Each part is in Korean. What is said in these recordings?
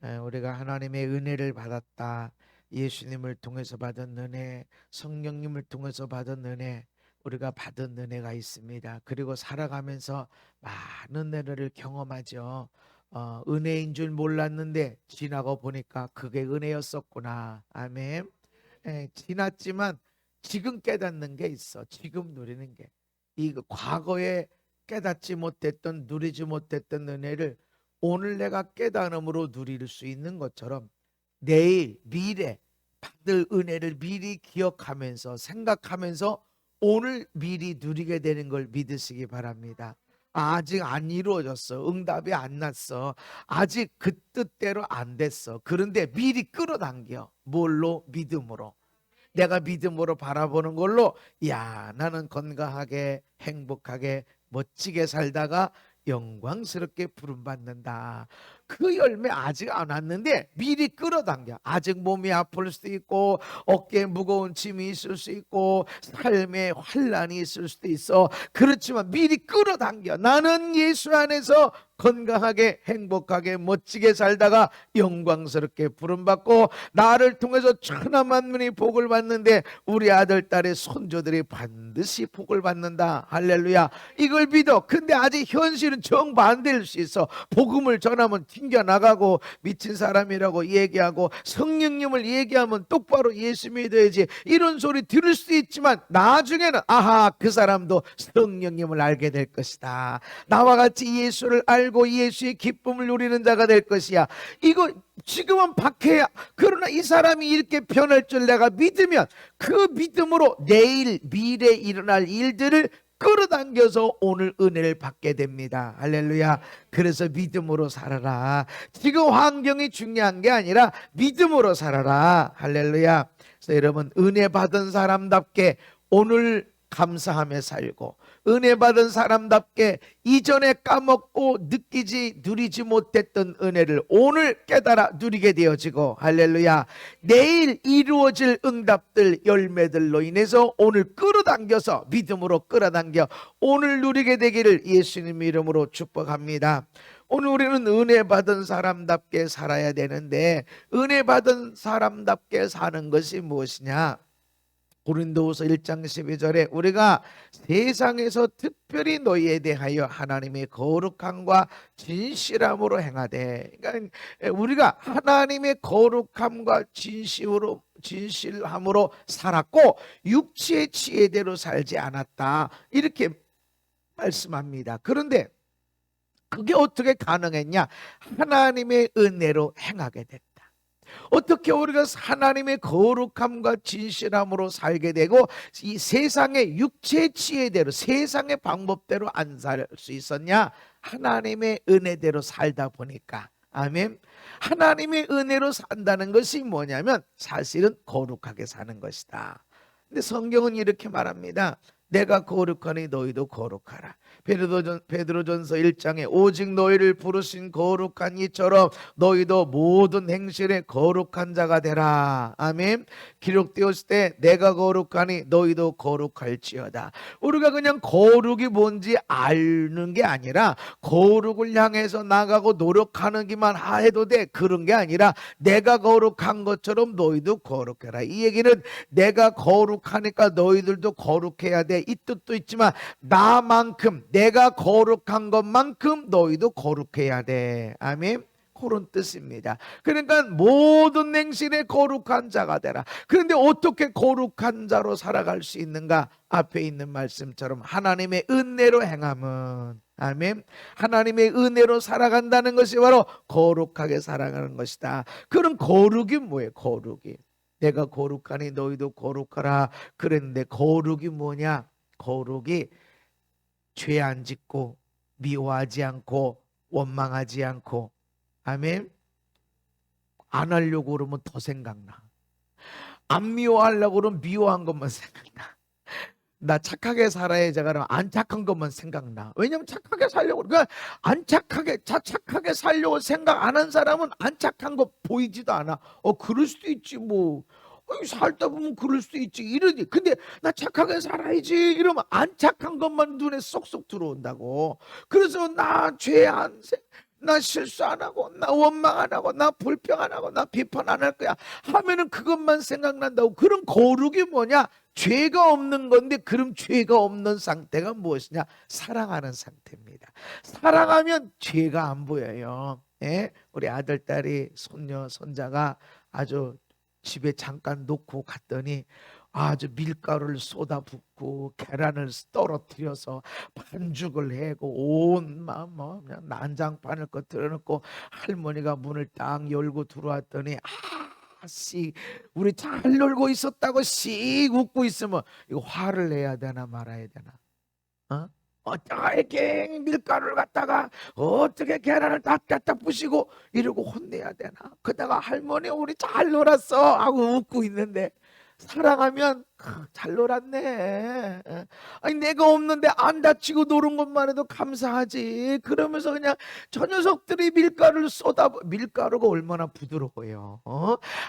우리가 하나님의 은혜를 받았다. 예수님을 통해서 받은 은혜, 성령님을 통해서 받은 은혜, 우리가 받은 은혜가 있습니다. 그리고 살아가면서 많은 은혜를 경험하죠. 은혜인 줄 몰랐는데 지나고 보니까 그게 은혜였었구나. 아멘. 지났지만 지금 깨닫는 게 있어. 지금 누리는 게. 이 과거에 깨닫지 못했던, 누리지 못했던 은혜를 오늘 내가 깨달음으로 누릴 수 있는 것처럼 내일, 미래 받을 은혜를 미리 기억하면서 생각하면서 오늘 미리 누리게 되는 걸 믿으시기 바랍니다. 아직 안 이루어졌어. 응답이 안 났어. 아직 그 뜻대로 안 됐어. 그런데 미리 끌어당겨. 뭘로? 믿음으로. 내가 믿음으로 바라보는 걸로, 야, 나는 건강하게 행복하게 멋지게 살다가 영광스럽게 부름받는다. 그 열매 아직 안 왔는데 미리 끌어당겨. 아직 몸이 아플 수도 있고 어깨에 무거운 짐이 있을 수 있고 삶에 환란이 있을 수도 있어. 그렇지만 미리 끌어당겨. 나는 예수 안에서 건강하게 행복하게 멋지게 살다가 영광스럽게 부름받고 나를 통해서 천하 만민이 복을 받는데 우리 아들 딸의 손조들이 반드시 복을 받는다. 할렐루야. 이걸 믿어. 근데 아직 현실은 정반대일 수 있어. 복음을 전하면 튕겨나가고 미친 사람이라고 얘기하고 성령님을 얘기하면 똑바로 예수 믿어야지 이런 소리 들을 수도 있지만 나중에는 아하, 그 사람도 성령님을 알게 될 것이다. 나와 같이 예수를 알고 예수의 기쁨을 누리는 자가 될 것이야. 이거 지금은 박해야. 그러나 이 사람이 이렇게 변할 줄 내가 믿으면 그 믿음으로 내일 미래에 일어날 일들을 끌어당겨서 오늘 은혜를 받게 됩니다. 할렐루야. 그래서 믿음으로 살아라. 지금 환경이 중요한 게 아니라 믿음으로 살아라. 할렐루야. 그래서 여러분, 은혜 받은 사람답게 오늘 감사하며 살고 은혜 받은 사람답게 이전에 까먹고 누리지 못했던 은혜를 오늘 깨달아 누리게 되어지고, 할렐루야, 내일 이루어질 응답들 열매들로 인해서 오늘 끌어당겨서 믿음으로 끌어당겨 오늘 누리게 되기를 예수님 이름으로 축복합니다. 오늘 우리는 은혜 받은 사람답게 살아야 되는데 은혜 받은 사람답게 사는 것이 무엇이냐? 고린도후서 1장 12절에 우리가 세상에서 특별히 너희에 대하여 하나님의 거룩함과 진실함으로 행하되, 그러니까 우리가 하나님의 거룩함과 진실함으로 살았고 육체의 지혜대로 살지 않았다, 이렇게 말씀합니다. 그런데 그게 어떻게 가능했냐? 하나님의 은혜로 행하게 됐다. 어떻게 우리가 하나님의 거룩함과 진실함으로 살게 되고 이 세상의 육체의 지혜대로 세상의 방법대로 안 살 수 있었냐? 하나님의 은혜대로 살다 보니까. 아멘. 하나님의 은혜로 산다는 것이 뭐냐면 사실은 거룩하게 사는 것이다. 근데 성경은 이렇게 말합니다. 내가 거룩하니 너희도 거룩하라. 베드로전서 1장에 오직 너희를 부르신 거룩한 이처럼 너희도 모든 행실에 거룩한 자가 되라. 아멘. 기록되었을 때 내가 거룩하니 너희도 거룩할지어다. 우리가 그냥 거룩이 뭔지 아는 게 아니라 거룩을 향해서 나가고 노력하는기만 해도 돼, 그런 게 아니라 내가 거룩한 것처럼 너희도 거룩해라. 이 얘기는 내가 거룩하니까 너희들도 거룩해야 돼, 이 뜻도 있지만 나만큼 내가 거룩한 것만큼 너희도 거룩해야 돼. 아멘. 그런 뜻입니다. 그러니까 모든 행실에 거룩한 자가 되라. 그런데 어떻게 거룩한 자로 살아갈 수 있는가? 앞에 있는 말씀처럼 하나님의 은혜로 행함은, 아멘, 하나님의 은혜로 살아간다는 것이 바로 거룩하게 살아가는 것이다. 그럼 거룩이 뭐예요? 거룩이 내가 거룩하니 너희도 거룩하라 그랬는데 거룩이 뭐냐? 거룩이 죄 안 짓고 미워하지 않고 원망하지 않고, 아멘, 안 하려고 그러면 더 생각나. 안 미워하려고 그러면 미워한 것만 생각나. 나 착하게 살아야 제가 그러면 안 착한 것만 생각나. 왜냐면 착하게 살려고, 그러니까 안 착하게 살려고 생각 안 한 사람은 안 착한 거 보이지도 않아. 그럴 수도 있지 뭐. 살다 보면 그럴 수도 있지 이러지. 근데 나 착하게 살아야지 이러면 안 착한 것만 눈에 쏙쏙 들어온다고. 그래서 나 죄 안 나 실수 안 하고, 나 원망 안 하고, 나 불평 안 하고, 나 비판 안 할 거야 하면은 그것만 생각난다고. 그런 거룩이 뭐냐? 죄가 없는 건데, 그럼 죄가 없는 상태가 무엇이냐? 사랑하는 상태입니다. 사랑하면 죄가 안 보여요. 예? 우리 아들, 딸이, 손녀, 손자가 아주 집에 잠깐 놓고 갔더니 아주 밀가루를 쏟아붓고 계란을 떨어뜨려서 반죽을 해고 온 마음 그냥 난장판을 꺼뜨려놓고 할머니가 문을 딱 열고 들어왔더니 씩 우리 잘 놀고 있었다고 씩 웃고 있으면 이거 화를 내야 되나 말아야 되나? 어? 어떻게 밀가루를 갖다가 어떻게 계란을 딱 부시고 이러고 혼내야 되나? 그다가 할머니 우리 잘 놀았어 하고 웃고 있는데, 사랑하면 잘 놀았네. 아니 내가 없는데 안 다치고 노는 것만 해도 감사하지. 그러면서 그냥 저 녀석들이 밀가루를 밀가루가 얼마나 부드러워요.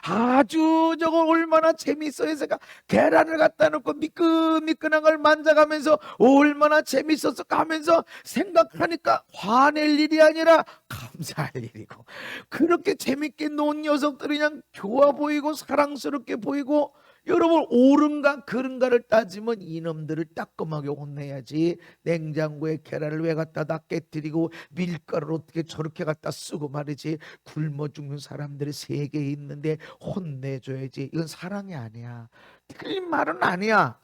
아주 저거 얼마나 재밌어요. 제가 계란을 갖다 놓고 미끈미끈한 걸 만져가면서 얼마나 재밌었을까 하면서 생각하니까 화낼 일이 아니라 감사할 일이고, 그렇게 재밌게 논 녀석들이 그냥 좋아 보이고 사랑스럽게 보이고, 여러분 옳은가 그른가를 따지면 이놈들을 따끔하게 혼내야지. 냉장고에 계란을 왜 갖다 다 깨뜨리고 밀가루를 어떻게 저렇게 갖다 쓰고 말이지. 굶어 죽는 사람들이 세계에 있는데 혼내줘야지. 이건 사랑이 아니야. 틀린 말은 아니야.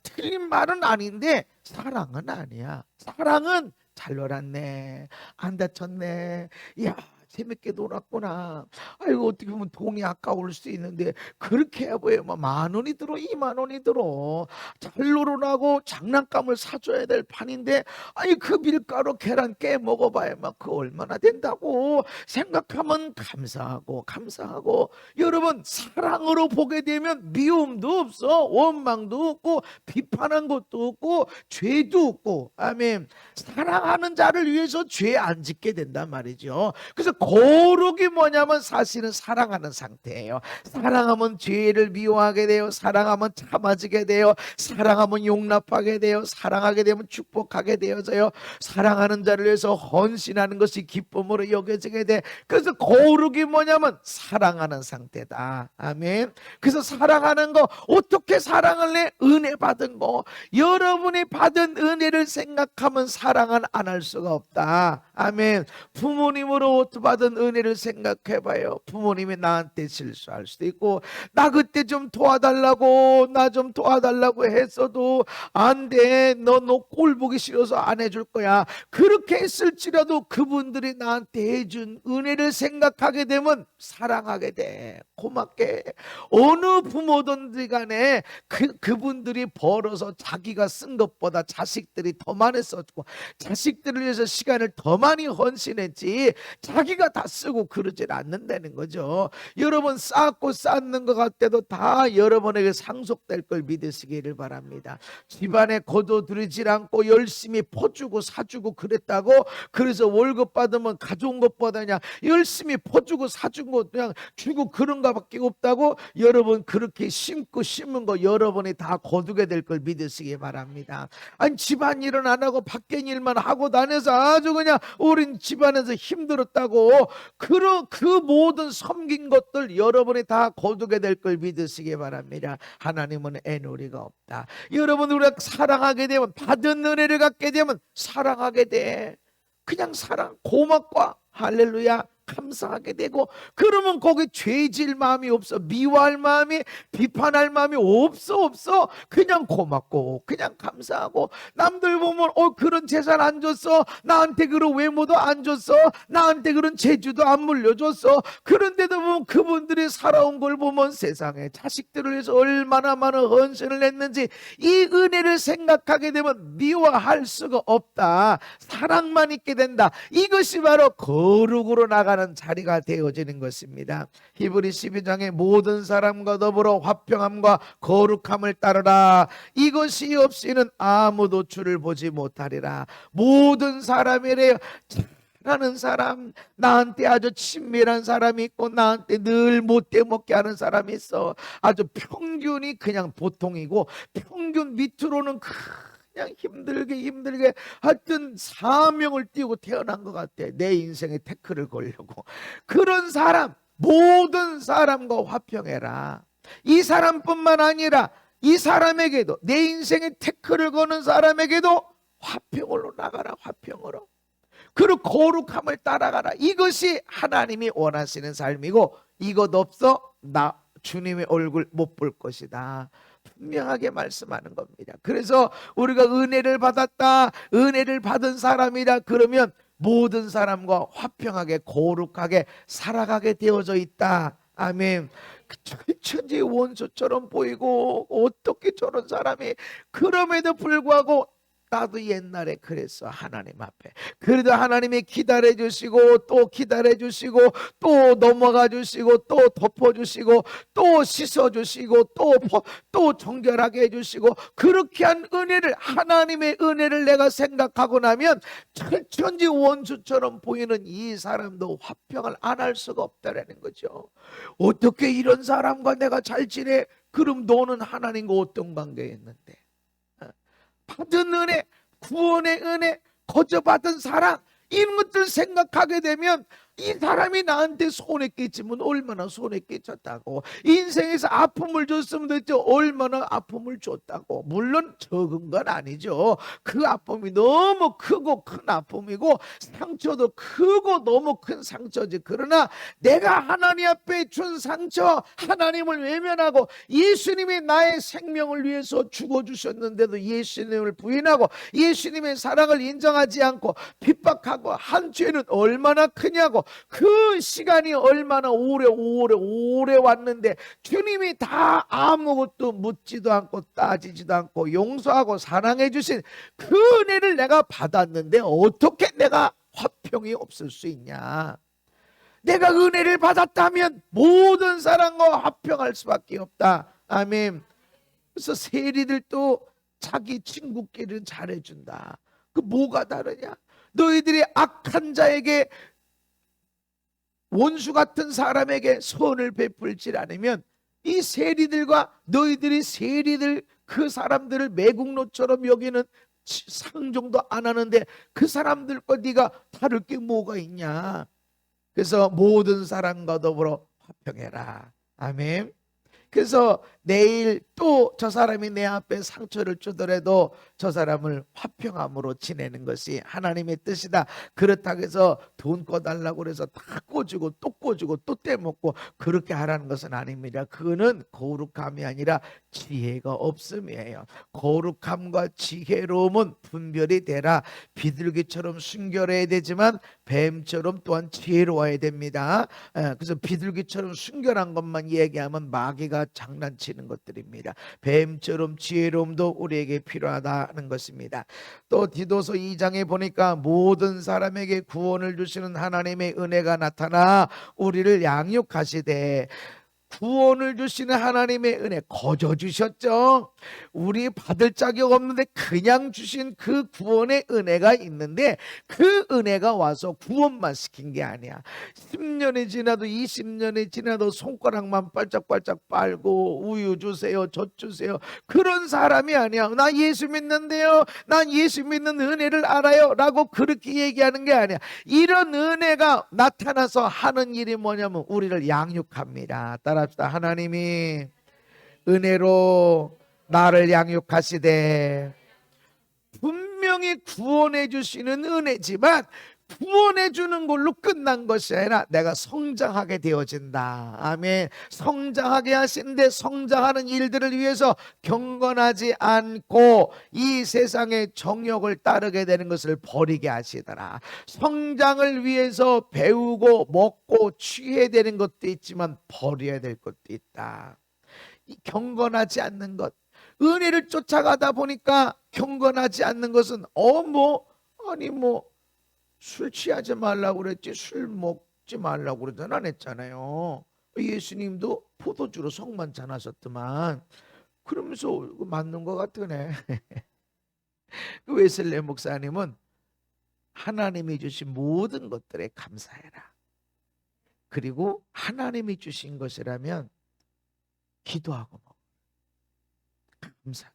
틀린 말은 아닌데 사랑은 아니야. 사랑은 잘 놀았네, 안 다쳤네, 야 재밌게 놀았구나. 아이고 어떻게 보면 돈이 아까울 수 있는데 그렇게 해봐야 뭐 10,000원이 들어, 20,000원이 들어. 잘 놀으라고 장난감을 사줘야 될 판인데, 아니 그 밀가루 계란 깨 먹어봐야 막 그 얼마나 된다고 생각하면 감사하고. 여러분 사랑으로 보게 되면 미움도 없어, 원망도 없고, 비판한 것도 없고, 죄도 없고. 아멘. 사랑하는 자를 위해서 죄 안 짓게 된단 말이죠. 그래서 거룩이 뭐냐면 사실은 사랑하는 상태예요. 사랑하면 죄를 미워하게 돼요. 사랑하면 참아지게 돼요. 사랑하면 용납하게 돼요. 사랑하게 되면 축복하게 되어져요. 사랑하는 자를 위해서 헌신하는 것이 기쁨으로 여겨지게 돼. 그래서 거룩이 뭐냐면 사랑하는 상태다. 아멘. 그래서 사랑하는 거, 어떻게 사랑을 해? 은혜 받은 거. 여러분이 받은 은혜를 생각하면 사랑은 안 할 수가 없다. 아멘. 부모님으로부터 받은 은혜를 생각해봐요. 부모님이 나한테 실수할 수도 있고, 나 그때 좀 도와달라고, 나 좀 도와달라고 했어도 안 돼, 너 꼴 보기 싫어서 안 해줄 거야. 그렇게 했을지라도 그분들이 나한테 해준 은혜를 생각하게 되면 사랑하게 돼. 고맙게. 어느 부모든지 간에 그분들이 벌어서 자기가 쓴 것보다 자식들이 더 많이 썼고, 자식들을 위해서 시간을 더 많이 헌신했지 자기가 다 쓰고 그러질 않는다는 거죠. 여러분 쌓고 쌓는 것 같아도 다 여러분에게 상속될 걸 믿으시기를 바랍니다. 집안에 거둬들이질 않고 열심히 퍼주고 사주고 그랬다고 그래서 월급 받으면 가져온 것보다 그냥 열심히 퍼주고 사준 거 그냥 주고 그런 거밖에 없다고, 여러분 그렇게 심고 심은 거 여러분이 다 거두게 될 걸 믿으시기 바랍니다. 아니 집안일은 안 하고 밖에 일만 하고 다녀서 아주 그냥 우린 집안에서 힘들었다고 그 모든 섬긴 것들 여러분이 다 거두게 될 걸 믿으시기 바랍니다. 하나님은 애누리가 없다. 여러분 우리가 사랑하게 되면, 받은 은혜를 갖게 되면 사랑하게 돼. 그냥 사랑, 고맙고 할렐루야 감사하게 되고, 그러면 거기 죄질 마음이 없어. 미워할 마음이, 비판할 마음이 없어. 그냥 고맙고 그냥 감사하고. 남들 보면 그런 재산 안 줬어, 나한테 그런 외모도 안 줬어, 나한테 그런 재주도 안 물려줬어. 그런데도 보면 그분들이 살아온 걸 보면 세상에 자식들을 위해서 얼마나 많은 헌신을 했는지 이 은혜를 생각하게 되면 미워할 수가 없다. 사랑만 있게 된다. 이것이 바로 거룩으로 나가는 자리가 되어지는 것입니다. 히브리 12장에 모든 사람과 더불어 화평함과 거룩함을 따르라. 이것이 없이는 아무도 주를 보지 못하리라. 모든 사람이래요. 하는 사람, 나한테 아주 친밀한 사람이 있고 나한테 늘 못돼 먹게 하는 사람이 있어. 아주 평균이 그냥 보통이고 평균 밑으로는 그냥 힘들게 하여튼 사명을 띄우고 태어난 것 같아. 내 인생에 태클을 걸려고. 그런 사람, 모든 사람과 화평해라. 이 사람뿐만 아니라 이 사람에게도, 내 인생에 태클을 거는 사람에게도 화평으로 나가라. 화평으로. 그리고 거룩함을 따라가라. 이것이 하나님이 원하시는 삶이고, 이것 없어 나 주님의 얼굴 못 볼 것이다. 분명하게 말씀하는 겁니다. 그래서 우리가 은혜를 받았다, 은혜를 받은 사람이다 그러면 모든 사람과 화평하게 거룩하게 살아가게 되어져 있다. 아멘. 천지 원수처럼 보이고 어떻게 저런 사람이, 그럼에도 불구하고 나도 옛날에 그랬어. 하나님 앞에. 그래도 하나님이 기다려 주시고 또 기다려 주시고 또 넘어가 주시고 또 덮어 주시고 또 씻어 주시고 또 정결하게 해 주시고, 그렇게 한 은혜를, 하나님의 은혜를 내가 생각하고 나면 천지 원수처럼 보이는 이 사람도 화평을 안 할 수가 없다라는 거죠. 어떻게 이런 사람과 내가 잘 지내? 그럼 너는 하나님과 어떤 관계에 있는데? 받은 은혜, 구원의 은혜, 거저받은 사랑, 이런 것들 생각하게 되면 이 사람이 나한테 손해 끼치면 얼마나 손해 끼쳤다고, 인생에서 아픔을 줬으면 됐죠. 얼마나 아픔을 줬다고. 물론 적은 건 아니죠. 그 아픔이 너무 크고 큰 아픔이고 상처도 크고 너무 큰 상처지. 그러나 내가 하나님 앞에 준 상처, 하나님을 외면하고 예수님이 나의 생명을 위해서 죽어주셨는데도 예수님을 부인하고 예수님의 사랑을 인정하지 않고 핍박하고 한 죄는 얼마나 크냐고. 그 시간이 얼마나 오래 왔는데 주님이 다 아무것도 묻지도 않고 따지지도 않고 용서하고 사랑해 주신 그 은혜를 내가 받았는데 어떻게 내가 화평이 없을 수 있냐? 내가 은혜를 받았다면 모든 사람과 화평할 수밖에 없다. 아멘. 그래서 세리들도 자기 친구끼리는 잘해준다. 그 뭐가 다르냐? 너희들이 악한 자에게, 원수 같은 사람에게 선을 베풀지 않으면 이 세리들과 너희들이 세리들, 그 사람들을 매국노처럼 여기는 상종도 안 하는데 그 사람들과 네가 다를 게 뭐가 있냐? 그래서 모든 사람과 더불어 화평해라. 아멘. 그래서 내일 또 저 사람이 내 앞에 상처를 주더라도 저 사람을 화평함으로 지내는 것이 하나님의 뜻이다. 그렇다고 해서 돈 꿔달라고 그래서 다 꿔주고 또 꿔주고 또 떼먹고 그렇게 하라는 것은 아닙니다. 그거는 거룩함이 아니라 지혜가 없음이에요. 거룩함과 지혜로움은 분별이 되라. 비둘기처럼 순결해야 되지만 뱀처럼 또한 지혜로워야 됩니다. 그래서 비둘기처럼 순결한 것만 얘기하면 마귀가 장난치는 것들입니다. 뱀처럼 지혜로움도 우리에게 필요하다는 것입니다. 또 디도서 2장에 보니까 모든 사람에게 구원을 주시는 하나님의 은혜가 나타나 우리를 양육하시되, 구원을 주시는 하나님의 은혜 거저 주셨죠. 우리 받을 자격 없는데 그냥 주신 그 구원의 은혜가 있는데 그 은혜가 와서 구원만 시킨 게 아니야. 10년이 지나도 20년이 지나도 손가락만 빨짝빨짝 빨고 우유 주세요, 젖 주세요, 그런 사람이 아니야. 나 예수 믿는데요, 난 예수 믿는 은혜를 알아요 라고 그렇게 얘기하는 게 아니야. 이런 은혜가 나타나서 하는 일이 뭐냐면 우리를 양육합니다. 따라합시다. 하나님이 은혜로 나를 양육하시되, 분명히 구원해 주시는 은혜지만 구원해 주는 걸로 끝난 것이 아니라 내가 성장하게 되어진다. 아멘. 성장하게 하시는데 성장하는 일들을 위해서 경건하지 않고 이 세상의 정욕을 따르게 되는 것을 버리게 하시더라. 성장을 위해서 배우고 먹고 취해야 되는 것도 있지만 버려야 될 것도 있다. 이 경건하지 않는 것, 은혜를 쫓아가다 보니까 경건하지 않는 것은 술 취하지 말라고 그랬지 술 먹지 말라고 그러진 않았잖아요. 예수님도 포도주로 성만찬 하셨더만. 그러면서 맞는 것 같으네. 그 웨슬레 목사님은 하나님이 주신 모든 것들에 감사해라. 그리고 하나님이 주신 것이라면 기도하고 감사합니다.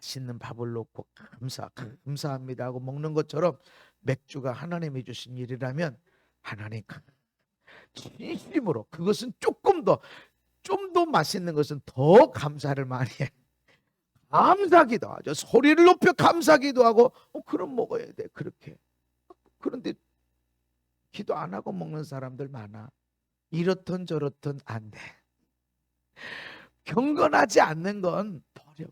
맛있는 밥을 놓고 감사합니다 하고 먹는 것처럼 맥주가 하나님이 주신 일이라면 하나님 진심으로 그것은 좀 더 맛있는 것은 더 감사를 많이 해. 감사기도 하죠. 소리를 높여 감사기도 하고 그럼 먹어야 돼. 그렇게. 그런데 기도 안 하고 먹는 사람들 많아. 이렇든 저렇든 안 돼. 경건하지 않는 건 버려.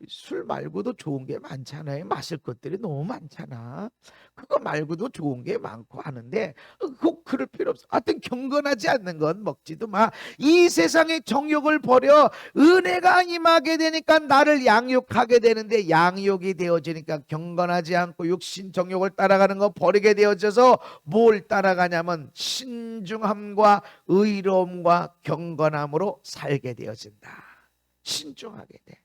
술 말고도 좋은 게 많잖아요. 마실 것들이 너무 많잖아. 그거 말고도 좋은 게 많고 하는데 꼭 그럴 필요 없어. 하여튼 경건하지 않는 건 먹지도 마. 이 세상의 정욕을 버려. 은혜가 임하게 되니까 나를 양육하게 되는데, 양육이 되어지니까 경건하지 않고 육신 정욕을 따라가는 거 버리게 되어져서 뭘 따라가냐면 신중함과 의로움과 경건함으로 살게 되어진다. 신중하게 돼.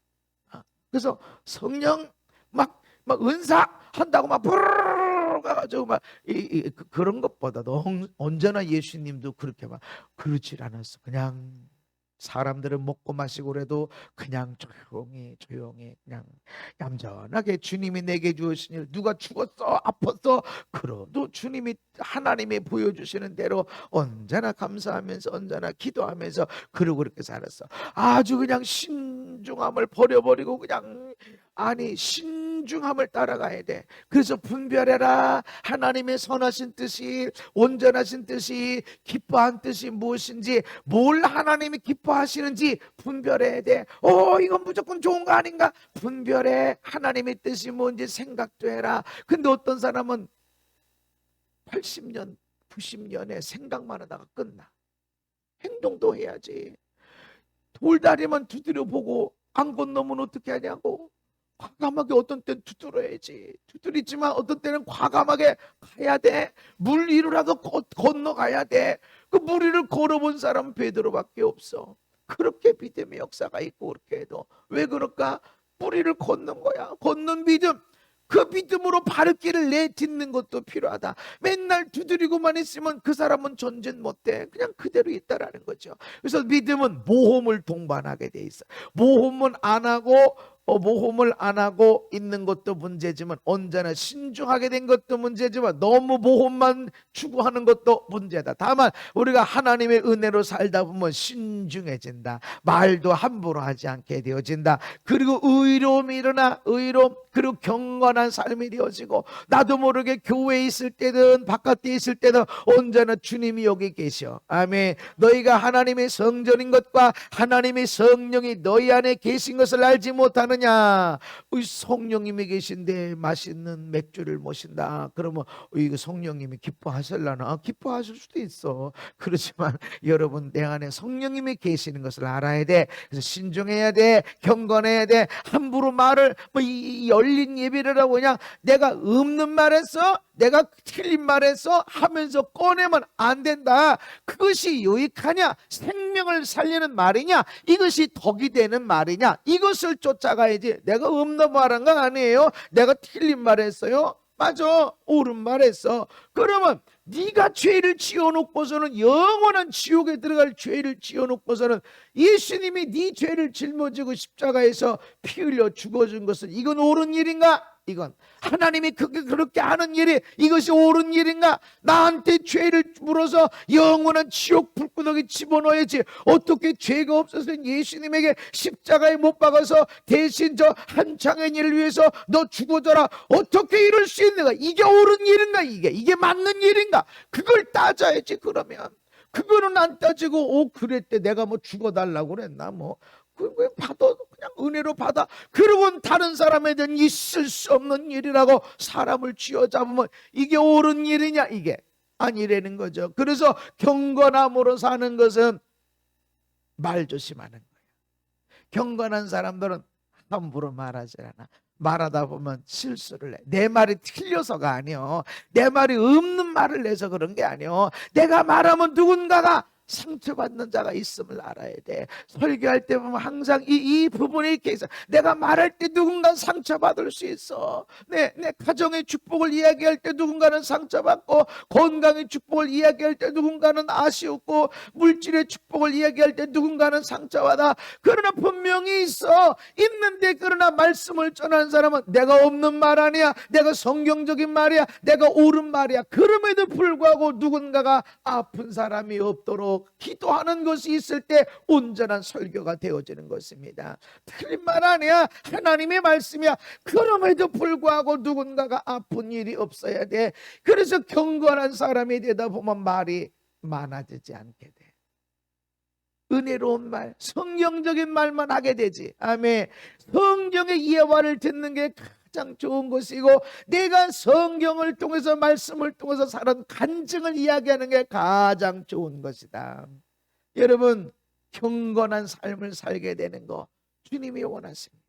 그래서 성령 막 은사 한다고 막 부르르 가지고 그런 것보다도 언제나 예수님도 그렇게 막 그러질 않았어. 그냥 사람들은 먹고 마시고 그래도 그냥 조용히 그냥 얌전하게 주님이 내게 주신 일, 누가 죽었어 아팠어 그래도 주님이 하나님이 보여주시는 대로 언제나 감사하면서 언제나 기도하면서 그러고 그렇게 살았어. 아주 그냥 신중함을 버려버리고 그냥 신중함을 따라가야 돼. 그래서 분별해라. 하나님의 선하신 뜻이, 온전하신 뜻이, 기뻐한 뜻이 무엇인지, 뭘 하나님이 기뻐하시는지 분별해야 돼. 이건 무조건 좋은 거 아닌가? 분별해. 하나님의 뜻이 뭔지 생각도 해라. 근데 어떤 사람은 80년 90년에 생각만 하다가 끝나. 행동도 해야지. 돌다리만 두드려 보고 안 건너면 어떻게 하냐고. 과감하게 어떤 때는 두드려야지. 두드리지만 어떤 때는 과감하게 가야 돼. 물 위로라도 건너가야 돼. 그 물 위를 걸어본 사람은 베드로밖에 없어. 그렇게 믿음의 역사가 있고 그렇게 해도 왜 그럴까? 뿌리를 걷는 거야. 걷는 믿음. 그 믿음으로 발길을 내딛는 것도 필요하다. 맨날 두드리고만 있으면 그 사람은 전진 못해. 그냥 그대로 있다라는 거죠. 그래서 믿음은 모험을 동반하게 돼 있어. 모험을 안 하고 있는 것도 문제지만, 언제나 신중하게 된 것도 문제지만, 너무 모험만 추구하는 것도 문제다. 다만 우리가 하나님의 은혜로 살다 보면 신중해진다. 말도 함부로 하지 않게 되어진다. 그리고 의로움이 일어나. 의로움, 그리고 경건한 삶이 되어지고, 나도 모르게 교회에 있을 때든 바깥에 있을 때든 언제나 주님이 여기 계셔. 아멘. 너희가 하나님의 성전인 것과 하나님의 성령이 너희 안에 계신 것을 알지 못하느냐. 성령님이 계신데 맛있는 맥주를 모신다. 그러면 이거 성령님이 기뻐하실라나? 기뻐하실 수도 있어. 그렇지만 여러분, 내 안에 성령님이 계시는 것을 알아야 돼. 그래서 신중해야 돼. 경건해야 돼. 함부로 말을 이 열린 예배를 하고 그냥 내가 없는 말했어, 내가 틀린 말했어 하면서 꺼내면 안 된다. 그것이 유익하냐? 생명을 살리는 말이냐? 이것이 덕이 되는 말이냐? 이것을 쫓아가야지. 내가 없는 말한 건 아니에요. 내가 틀린 말했어요. 맞아, 옳은 말했어. 그러면 네가 죄를 지어놓고서는, 영원한 지옥에 들어갈 죄를 지어놓고서는 예수님이 네 죄를 짊어지고 십자가에서 피 흘려 죽어준 것은 이건 옳은 일인가? 이건 하나님이 그렇게 하는 일이 이것이 옳은 일인가? 나한테 죄를 물어서 영원한 지옥 불구덩이 집어넣어야지. 어떻게 죄가 없어서 예수님에게 십자가에 못 박아서 대신 저 한창의 일을 위해서 너 죽어져라, 어떻게 이럴 수 있는가? 이게 옳은 일인가? 이게 맞는 일인가? 그걸 따져야지. 그러면 그거는 안 따지고 그랬대, 내가 죽어달라고 그랬나? 그냥 받아, 그냥 은혜로 받아. 그러고 다른 사람에 대한 있을 수 없는 일이라고 사람을 쥐어잡으면 이게 옳은 일이냐? 이게 아니라는 거죠. 그래서 경건함으로 사는 것은 말 조심하는 거예요. 경건한 사람들은 함부로 말하지 않아. 말하다 보면 실수를 해. 내 말이 틀려서가 아니요, 내 말이 없는 말을 내서 그런 게 아니요, 내가 말하면 누군가가 상처받는 자가 있음을 알아야 돼. 설교할 때 보면 항상 이 부분이 이렇게 있어. 내가 말할 때 누군가 상처받을 수 있어. 내 가정의 축복을 이야기할 때 누군가는 상처받고, 건강의 축복을 이야기할 때 누군가는 아쉬웠고, 물질의 축복을 이야기할 때 누군가는 상처받아. 그러나 분명히 있는데, 그러나 말씀을 전하는 사람은 내가 없는 말 아니야, 내가 성경적인 말이야, 내가 옳은 말이야. 그럼에도 불구하고 누군가가 아픈 사람이 없도록 기도하는 것이 있을 때 온전한 설교가 되어지는 것입니다. 틀린 말 아니야, 하나님의 말씀이야. 그럼에도 불구하고 누군가가 아픈 일이 없어야 돼. 그래서 경건한 사람이 되다 보면 말이 많아지지 않게 돼. 은혜로운 말, 성경적인 말만 하게 되지. 아멘. 성경의 예화를 듣는 게 가장 좋은 것이고, 내가 성경을 통해서, 말씀을 통해서 살은 간증을 이야기하는 게 가장 좋은 것이다. 여러분, 경건한 삶을 살게 되는 거 주님이 원하십니다.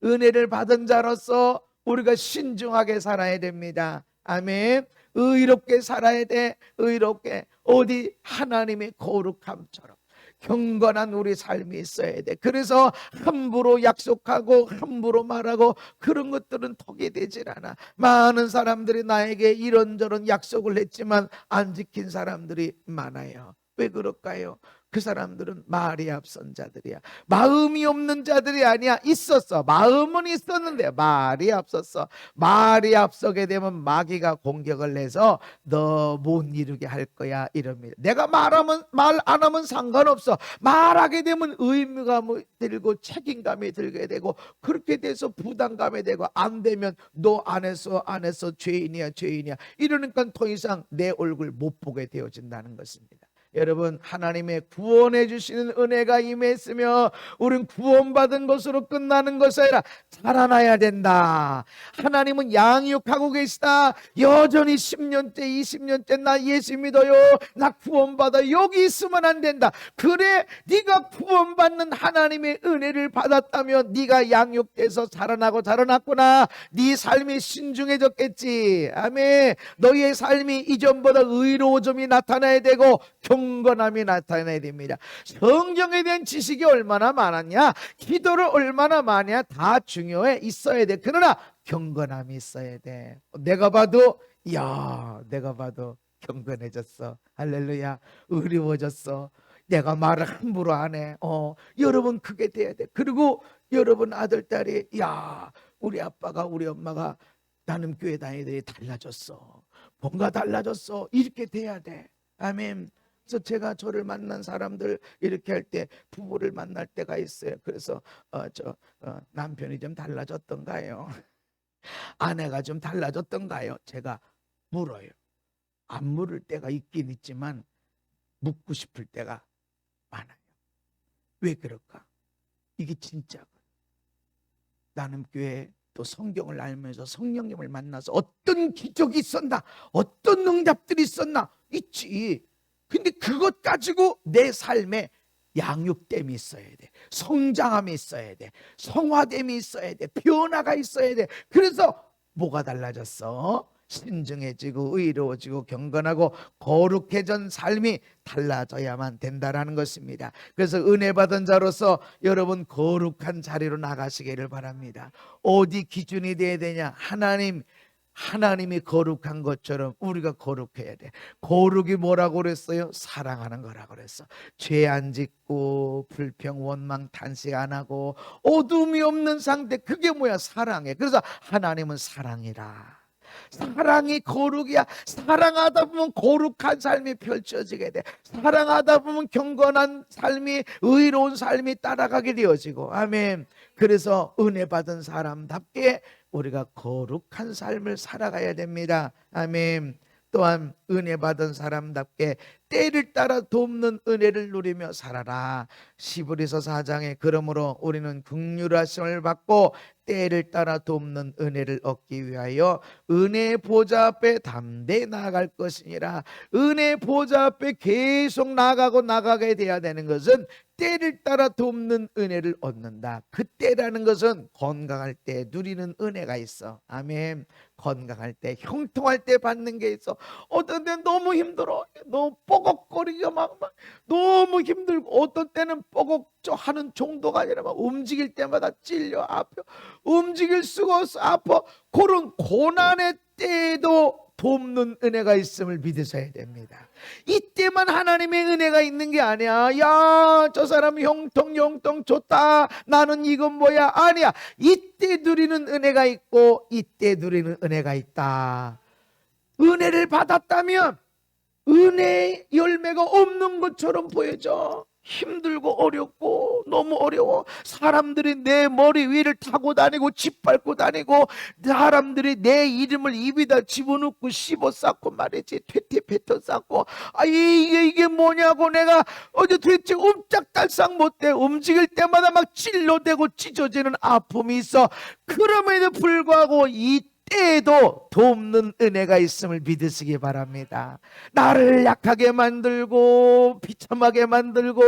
은혜를 받은 자로서 우리가 신중하게 살아야 됩니다. 아멘. 의롭게 살아야 돼. 의롭게. 어디? 하나님의 거룩함처럼 경건한 우리 삶이 있어야 돼. 그래서 함부로 약속하고 함부로 말하고 그런 것들은 덕이 되질 않아. 많은 사람들이 나에게 이런저런 약속을 했지만 안 지킨 사람들이 많아요. 왜 그럴까요? 그 사람들은 말이 앞선 자들이야. 마음이 없는 자들이 아니야. 있었어. 마음은 있었는데 말이 앞섰어. 말이 앞서게 되면 마귀가 공격을 해서 너 못 이루게 할 거야 이럽니다. 내가 말 안 하면 상관없어. 말하게 되면 의무감이 들고 책임감이 들게 되고, 그렇게 돼서 부담감이 되고, 안 되면 너 안 했어 죄인이야 이러니까 더 이상 내 얼굴 못 보게 되어진다는 것입니다. 여러분, 하나님의 구원해 주시는 은혜가 임했으며 우리는 구원받은 것으로 끝나는 것이 아니라 자라나야 된다. 하나님은 양육하고 계시다. 여전히 10년째 20년째 나 예수 믿어요, 나 구원받아, 여기 있으면 안 된다. 그래, 네가 구원받는 하나님의 은혜를 받았다면 네가 양육돼서 자라났구나. 네 삶이 신중해졌겠지. 아멘. 너의 삶이 이전보다 의로워짐이 나타나야 되고 경건함이 나타나야 됩니다. 성경에 대한 지식이 얼마나 많았냐, 기도를 얼마나 많이 하냐, 다 중요해. 있어야 돼. 그러나 경건함이 있어야 돼. 내가 봐도 경건해졌어. 할렐루야. 의로워졌어. 내가 말을 함부로 안 해. 여러분, 그게 돼야 돼. 그리고 여러분 아들, 딸이 우리 아빠가, 우리 엄마가 나는 교회 다니더니 달라졌어, 뭔가 달라졌어, 이렇게 돼야 돼. 아멘. 그래서 제가 저를 만난 사람들 이렇게 할 때, 부부를 만날 때가 있어요. 그래서 남편이 좀 달라졌던가요? 아내가 좀 달라졌던가요? 제가 물어요. 안 물을 때가 있긴 있지만 묻고 싶을 때가 많아요. 왜 그럴까? 이게 진짜거든. 나는 교회 또 성경을 알면서 성령님을 만나서 어떤 기적이 있었나, 어떤 응답들이 있었나, 있지. 근데 그것 가지고 내 삶에 양육됨이 있어야 돼. 성장함이 있어야 돼. 성화됨이 있어야 돼. 변화가 있어야 돼. 그래서 뭐가 달라졌어? 신중해지고 의로워지고 경건하고 거룩해진 삶이 달라져야만 된다라는 것입니다. 그래서 은혜 받은 자로서 여러분 거룩한 자리로 나가시기를 바랍니다. 어디 기준이 돼야 되냐? 하나님이 거룩한 것처럼 우리가 거룩해야 돼. 거룩이 뭐라고 그랬어요? 사랑하는 거라고 그랬어. 죄 안 짓고 불평 원망 탄식 안 하고 어둠이 없는 상태, 그게 뭐야? 사랑해. 그래서 하나님은 사랑이라. 사랑이 거룩이야. 사랑하다 보면 거룩한 삶이 펼쳐지게 돼. 사랑하다 보면 경건한 삶이, 의로운 삶이 따라가게 되어지고. 아멘. 그래서 은혜 받은 사람답게 우리가 거룩한 삶을 살아가야 됩니다. 아멘. 또한 은혜 받은 사람답게 때를 따라 돕는 은혜를 누리며 살아라. 시브리서 4장에 그러므로 우리는 긍휼하심을 받고 때를 따라 돕는 은혜를 얻기 위하여 은혜 보좌 앞에 담대히 나아갈 것이니라. 은혜 보좌 앞에 계속 나가게 돼야 되는 것은 때를 따라 돕는 은혜를 얻는다. 그 때라는 것은 건강할 때 누리는 은혜가 있어. 아멘. 건강할 때, 형통할 때 받는 게 있어. 어떤 때 너무 힘들어, 너무 뻐걱거리가 막 너무 힘들고, 어떤 때는 뻐걱하는 정도가 아니라 막 움직일 때마다 찔려 아파, 움직일 수가 없어 아파. 그런 고난의 때에도 돕는 은혜가 있음을 믿으셔야 됩니다. 이때만 하나님의 은혜가 있는 게 아니야. 야, 저 사람 형통 좋다, 나는 이건 뭐야, 아니야. 이때 누리는 은혜가 있고 이때 누리는 은혜가 있다. 은혜를 받았다면 은혜의 열매가 없는 것처럼 보여져. 힘들고 어렵고 너무 어려워. 사람들이 내 머리 위를 타고 다니고 짓밟고 다니고, 사람들이 내 이름을 입에다 집어넣고 씹어 쌓고 말이지, 퇴퇴 뱉어 쌓고, 아 이게 뭐냐고. 내가 어제 도대체 옴짝달싹 못해. 움직일 때마다 막 찔러대고 찢어지는 아픔이 있어. 그럼에도 불구하고 이때에도 돕는 은혜가 있음을 믿으시기 바랍니다. 나를 약하게 만들고 비참하게 만들고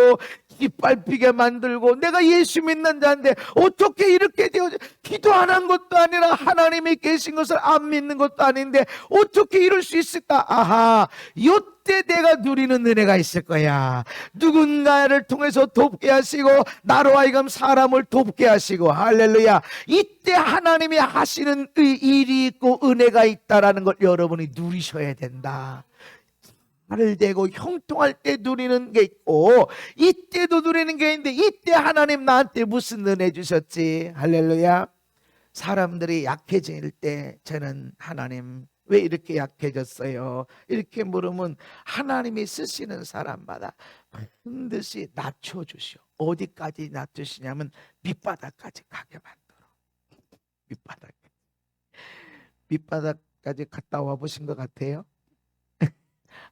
짓밟히게 만들고, 내가 예수 믿는 자인데 어떻게 이렇게 되어져, 기도 안 한 것도 아니라 하나님이 계신 것을 안 믿는 것도 아닌데 어떻게 이럴 수 있을까? 아하, 요때 내가 누리는 은혜가 있을 거야. 누군가를 통해서 돕게 하시고 나로 하여금 사람을 돕게 하시고, 할렐루야. 이때 하나님이 하시는 일이 있고 은혜가 있다라는 걸 여러분이 누리셔야 된다. 말을 대고 형통할 때 누리는 게 있고 이때도 누리는 게 있는데, 이때 하나님 나한테 무슨 은혜 주셨지? 할렐루야. 사람들이 약해질 때 저는 하나님 왜 이렇게 약해졌어요? 이렇게 물으면 하나님이 쓰시는 사람마다 반드시 낮춰주시오. 어디까지 낮추시냐면 밑바닥까지 가게 만들어. 밑바닥까지 갔다 와 보신 것 같아요?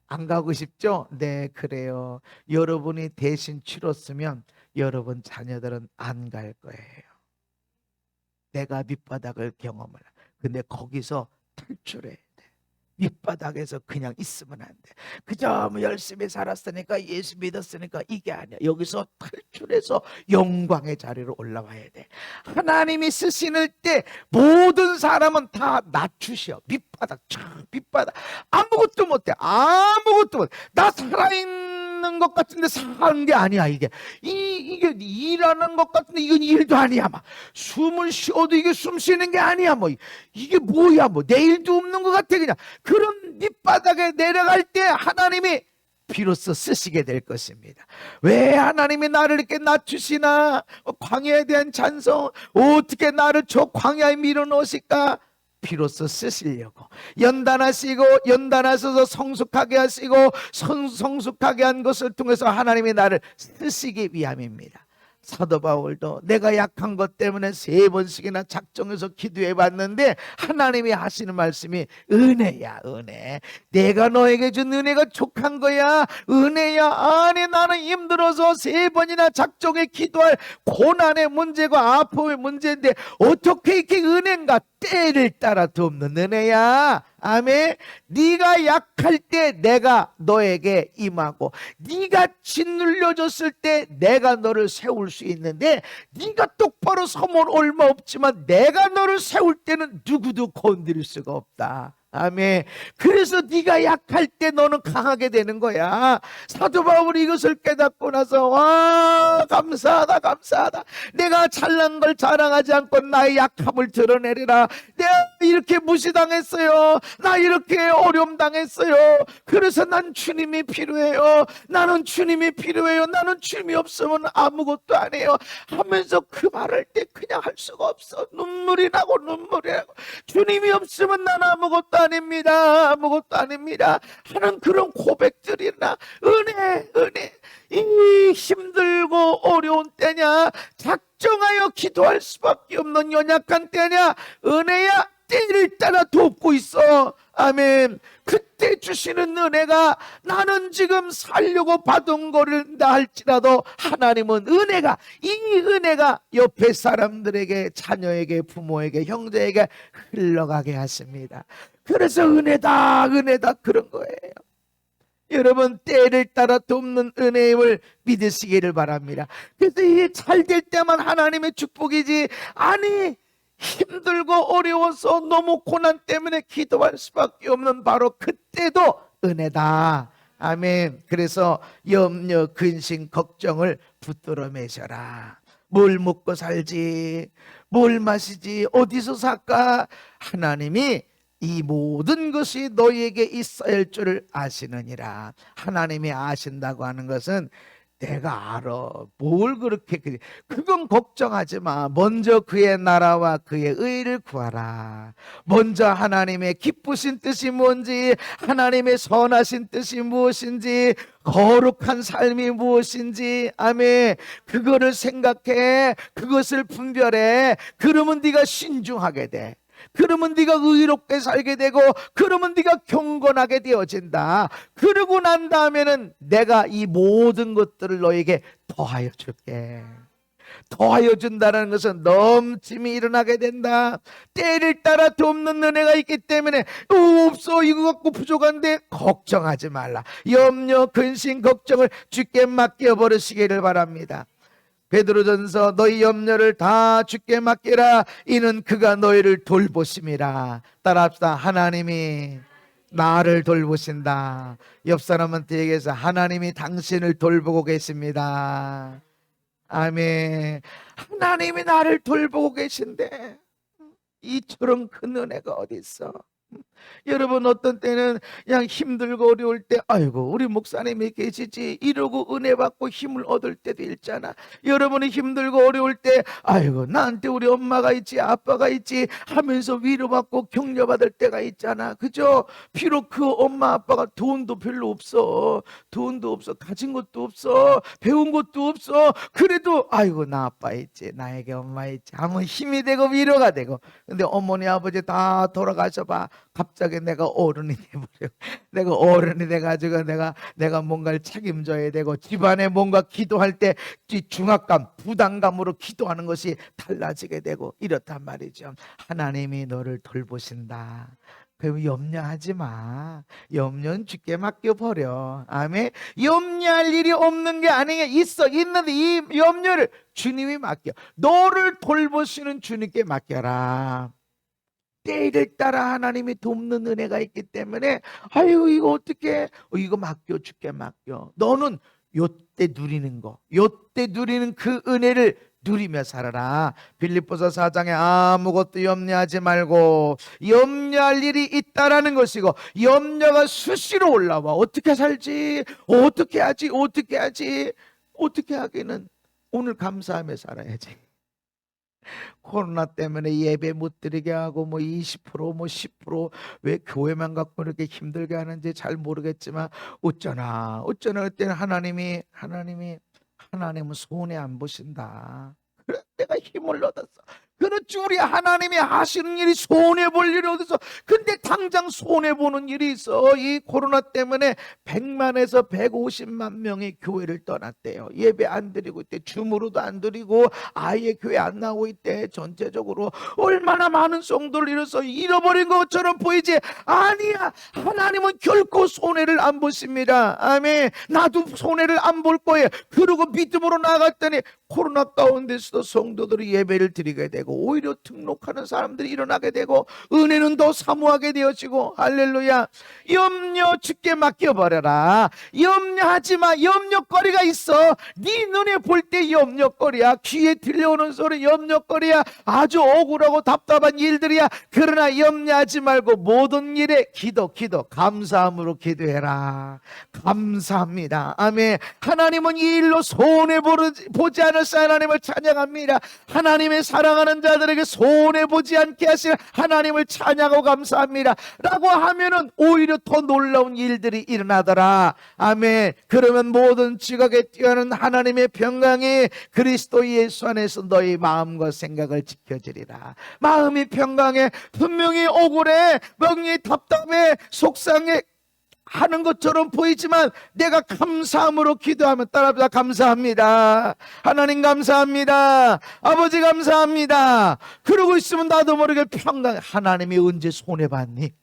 안 가고 싶죠? 네, 그래요. 여러분이 대신 치렀으면 여러분 자녀들은 안 갈 거예요. 내가 밑바닥을 경험을. 근데 거기서 탈출해야 돼. 밑바닥에서 그냥 있으면 안 돼. 그저 뭐 열심히 살았으니까, 예수 믿었으니까, 이게 아니야. 여기서 탈출해서 영광의 자리로 올라와야 돼. 하나님이 쓰시는 때 모든 사람은 다 낮추셔. 밑바닥 아무것도 못해. 아무것도 못해. 나 살아있는 것 같은데 사는 게 아니야. 이게 일하는 것 같은데 이건 일도 아니야. 막 숨을 쉬어도 이게 숨 쉬는 게 아니야. 뭐 이게 뭐야. 뭐 내일도 없는 것 같아. 그냥 그런 밑바닥에 내려갈 때 하나님이 비로소 쓰시게 될 것입니다. 왜 하나님이 나를 이렇게 낮추시나? 광야에 대한 찬송, 어떻게 나를 저 광야에 밀어넣으실까? 비로소 쓰시려고 연단하셔서 성숙하게 하시고, 성숙하게 한 것을 통해서 하나님이 나를 쓰시기 위함입니다. 사도 바울도 내가 약한 것 때문에 3번씩이나 작정해서 기도해 봤는데 하나님이 하시는 말씀이 은혜야, 은혜. 내가 너에게 준 은혜가 족한 거야, 은혜야. 아니, 나는 힘들어서 3번이나 작정해 기도할 고난의 문제가 아픔의 문제인데 어떻게 이렇게 은혜인가? 때를 따라 돕는 은혜야. 아멘. 네가 약할 때 내가 너에게 임하고, 네가 짓눌려졌을 때 내가 너를 세울 수 있는데, 네가 똑바로 서면 얼마 없지만 내가 너를 세울 때는 누구도 건드릴 수가 없다. 아멘. 그래서 네가 약할 때 너는 강하게 되는 거야. 사도 바울이 이것을 깨닫고 나서, 와, 감사하다, 감사하다. 내가 잘난 걸 자랑하지 않고 나의 약함을 드러내리라. 내가 이렇게 무시당했어요. 나 이렇게 어려움 당했어요. 그래서 난 주님이 필요해요. 나는 주님이 필요해요. 나는 주님이 없으면 아무것도 안 해요. 하면서 그 말할 때 그냥 할 수가 없어. 눈물이 나고. 주님이 없으면 난 아무것도 아닙니다. 아무것도 아닙니다. 하는 그런 고백들이나 은혜. 이 힘들고 어려운 때냐, 작정하여 기도할 수밖에 없는 연약한 때냐, 은혜야, 때를 따라 돕고 있어. 아멘. 그때 주시는 은혜가, 나는 지금 살려고 받은 거를 할지라도 하나님은 이 은혜가 옆에 사람들에게, 자녀에게, 부모에게, 형제에게 흘러가게 하십니다. 그래서 은혜다 그런 거예요. 여러분, 때를 따라 돕는 은혜임을 믿으시기를 바랍니다. 그래서 이게 잘 될 때만 하나님의 축복이지, 아니 힘들고 어려워서 너무 고난 때문에 기도할 수밖에 없는 바로 그때도 은혜다. 아멘. 그래서 염려, 근심, 걱정을 붙들어 매셔라. 뭘 먹고 살지, 뭘 마시지, 어디서 살까? 하나님이 이 모든 것이 너희에게 있어야 할 줄을 아시느니라. 하나님이 아신다고 하는 것은 내가 알아. 뭘 그렇게 그건 걱정하지 마. 먼저 그의 나라와 그의 의를 구하라. 먼저 하나님의 기쁘신 뜻이 뭔지, 하나님의 선하신 뜻이 무엇인지, 거룩한 삶이 무엇인지, 아멘. 그거를 생각해. 그것을 분별해. 그러면 네가 신중하게 돼. 그러면 네가 의롭게 살게 되고, 그러면 네가 경건하게 되어진다. 그러고 난 다음에는 내가 이 모든 것들을 너에게 더하여 줄게. 더하여 준다는 것은 넘침이 일어나게 된다. 때를 따라 돕는 은혜가 있기 때문에 없어, 이거 갖고 부족한데 걱정하지 말라. 염려, 근심, 걱정을 주께 맡겨버리시기를 바랍니다. 베드로전서 너희 염려를 다 주께 맡기라. 이는 그가 너희를 돌보심이라. 따라합시다. 하나님이 나를 돌보신다. 옆 사람한테 얘기해서 하나님이 당신을 돌보고 계십니다. 아멘. 하나님이 나를 돌보고 계신데 이처럼 큰 은혜가 어디 있어? 여러분, 어떤 때는 그냥 힘들고 어려울 때 아이고 우리 목사님이 계시지 이러고 은혜 받고 힘을 얻을 때도 있잖아. 여러분이 힘들고 어려울 때 아이고 나한테 우리 엄마가 있지 아빠가 있지 하면서 위로받고 격려받을 때가 있잖아. 그죠? 비록 그 엄마 아빠가 돈도 별로 없어, 돈도 없어, 가진 것도 없어, 배운 것도 없어. 그래도 아이고 나 아빠 있지, 나에게 엄마 있지 하면 힘이 되고 위로가 되고. 근데 어머니 아버지 다 돌아가셔봐, 갑자기 내가 어른이 돼버려. 내가 어른이 돼가지고 내가 뭔가를 책임져야 되고, 집안에 뭔가 기도할 때 중압감, 부담감으로 기도하는 것이 달라지게 되고 이렇단 말이죠. 하나님이 너를 돌보신다. 그럼 염려하지 마. 염려는 주께 맡겨버려. 아멘. 염려할 일이 없는 게 아니야. 있는데 이 염려를 주님이 맡겨. 너를 돌보시는 주님께 맡겨라. 때를 따라 하나님이 돕는 은혜가 있기 때문에 아유 이거 어떻게, 이거 맡겨, 주께 맡겨. 너는 요때 누리는 거, 요때 누리는 그 은혜를 누리며 살아라. 빌립보서 4장에 아무것도 염려하지 말고, 염려할 일이 있다라는 것이고, 염려가 수시로 올라와. 어떻게 살지, 어떻게 하지, 어떻게 하기는 오늘 감사하며 살아야지. 코로나 때문에 예배 못 드리게 하고 20% 10%왜 교회만 갖고 이렇게 힘들게 하는지 잘 모르겠지만 어쩌나 그때는 하나님은 손해 안 보신다. 그래 내가 힘을 얻었어. 그렇지, 우리 하나님이 하시는 일이 손해볼 일이 어디서. 근데 당장 손해보는 일이 있어. 이 코로나 때문에 100만에서 150만 명이 교회를 떠났대요. 예배 안 드리고 있대. 줌으로도 안 드리고 아예 교회 안 나오고 있대. 전체적으로 얼마나 많은 성도를 잃어버린 것처럼 보이지. 아니야, 하나님은 결코 손해를 안 보십니다. 아멘. 나도 손해를 안 볼 거예요. 그러고 믿음으로 나갔더니 코로나 가운데서도 성도들이 예배를 드리게 되고, 오히려 등록하는 사람들이 일어나게 되고, 은혜는 더 사모하게 되어지고. 할렐루야. 염려 주께 맡겨버려라. 염려하지 마. 염려거리가 있어. 네 눈에 볼 때 염려거리야. 귀에 들려오는 소리 염려거리야. 아주 억울하고 답답한 일들이야. 그러나 염려하지 말고 모든 일에 기도 감사함으로 기도해라. 감사합니다. 아멘. 하나님은 이 일로 손해보지 않으사 하나님을 찬양합니다. 하나님의 사랑하는 자들에게 손해보지 않게 하시는 하나님을 찬양하고 감사합니다 라고 하면은 오히려 더 놀라운 일들이 일어나더라. 아멘. 그러면 모든 지각에 뛰어난 하나님의 평강이 그리스도 예수 안에서 너희 마음과 생각을 지켜주리라. 마음이 평강해. 분명히 억울해, 명이 답답해, 속상해 하는 것처럼 보이지만 내가 감사함으로 기도하면, 따라합시다. 감사합니다. 하나님 감사합니다. 아버지 감사합니다. 그러고 있으면 나도 모르게 평강. 하나님이 언제 손해봤니?